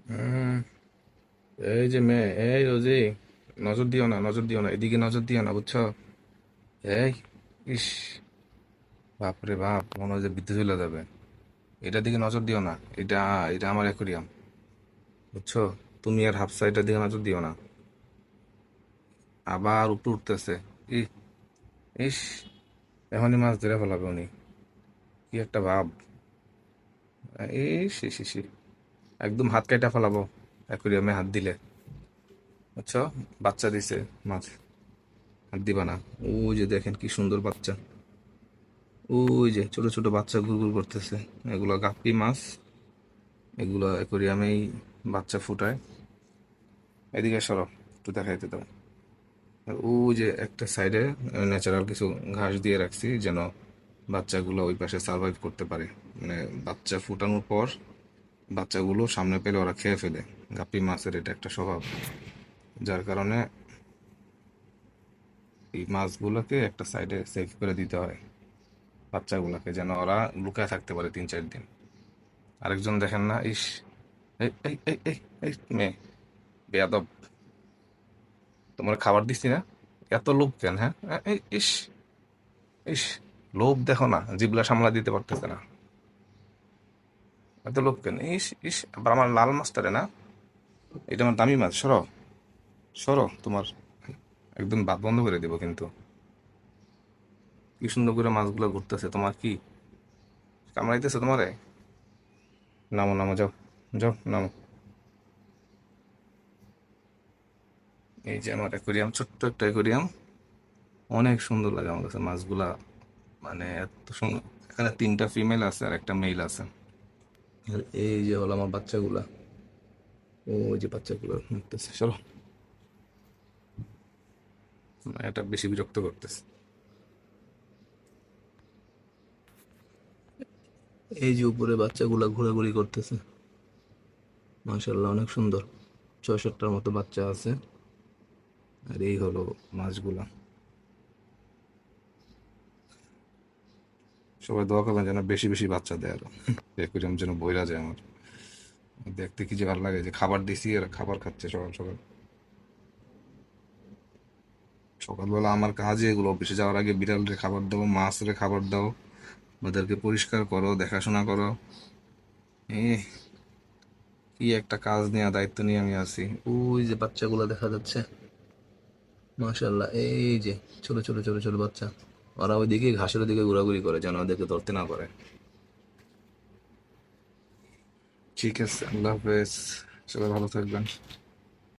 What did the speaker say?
হুম, এই যে মেয়ে, এই রোজি, নজর দিও না, নজর দিও না, এদিকে নজর দিও না, বুঝছো? এই, ইস, বাপরে বাপ, মনে হয় যে বিদ্যুৎ চলে যাবে। এটার দিকে নজর দিও না, এটা এটা আমার অ্যাকুরিয়াম, বুঝছো? তুমি আর হাফসা এটার দিকে নজর দিও না। আবার উপরে উঠতেছে। ই, ইস, এখনই মাছ ধরে ফেলাবে উনি। কি একটা ভাব। ইস ইস ইস ইস। একদম হাত কাটা ফেলাবো অ্যাকুরিয়ামে হাত দিলে, বুঝছো? বাচ্চা দিছে মাছ, হাত দিবা না। ওই যে দেখেন কি সুন্দর বাচ্চা, ওই যে ছোট ছোট বাচ্চা ঘুরঘুর করতেছে। এগুলো গাপ্পি মাছ, এগুলো অ্যাকোরিয়ামেই বাচ্চা ফুটায়। এদিকে সরো, একটু দেখাইতে দাও। আর ওই যে একটা সাইডে ন্যাচারাল কিছু ঘাস দিয়ে রাখছি, যেন বাচ্চাগুলো ওই পাশে সার্ভাইভ করতে পারে। মানে বাচ্চা ফুটানোর পর বাচ্চাগুলো সামনে পেলে ওরা খেয়ে ফেলে। গাপ্পি মাছের এটা একটা স্বভাব, যার কারণে এই মাছগুলোকে একটা সাইডে সেভ করে দিতে হয় বাচ্চাগুলোকে, যেন ওরা লুকায় থাকতে পারে 3-4 দিন। আরেকজন দেখেন না, ইস, এই এই এই এই এই মেয়ে, বেয়াদব, তোমার খাবার দিচ্ছি না, এত লোভ কেন? হ্যাঁ, এই ইস, ইস, লোভ দেখো না, জিবলা সামলা দিতে পারতেছে না, এত লোভ কেন? ইস ইস, আবার আমার লাল মাছটারে না, এটা আমার দামি মাছ, সরো, সরো তোমার, একদম বাদ বন্ধ করে দেবো কিন্তু। কি সুন্দর করে মাছগুলো ঘুরতেছে, তোমার কি কামড়াইতেছে তোমারে? নামো নামো, যাও, যাও নামো। এই যে আমার অ্যাকোরিয়াম, ছোট্ট একটা অ্যাকোরিয়াম, অনেক সুন্দর লাগে আমার কাছে মাছগুলা, মানে এত সুন্দর। এখানে 3টা ফিমেল আছে আর একটা মেল আছে। আর এই যে হলো আমার বাচ্চাগুলা, ওই যে বাচ্চাগুলো উঠতেছে, চলো, এটা বেশি বিরক্ত করতেছে। এই যে উপরে বাচ্চাগুলা ঘোরাঘুরি করতেছে, মাশাল্লাহ অনেক সুন্দর। 6-7টার মতো বাচ্চা আছে। আর এই হলো মাছগুলা। সবাই দোয়া করবেন যেন বেশি বেশি বাচ্চা দেয় আরো, একুরিয়াম যেন বইরা যায় আমার। দেখতে কি যে ভালো লাগে, যে খাবার দিছি আর খাবার খাচ্ছে সকাল সকাল। সকালবেলা আমার কাজে এগুলো, অফিসে যাওয়ার আগে বিড়ালরে খাবার দাও, মাছরে খাবার দাও, ওদেরকে পরিষ্কার করো, দেখাশোনা করো। এ কি একটা কাজ নিয়ে, দায়িত্ব নিয়ে আমি আছি। ওই যে বাচ্চাগুলো দেখা যাচ্ছে, মাশাল্লাহ, এই যে ছোট ছোট ছোট ছোট বাচ্চা, ওরা ওইদিকে ঘাসের দিকে ঘোরাঘুরি করে যেন ওদেরকে ধরতে না পারে। ঠিক আছে, আল্লাহ হাফেজ, সবাই ভালো থাকবেন।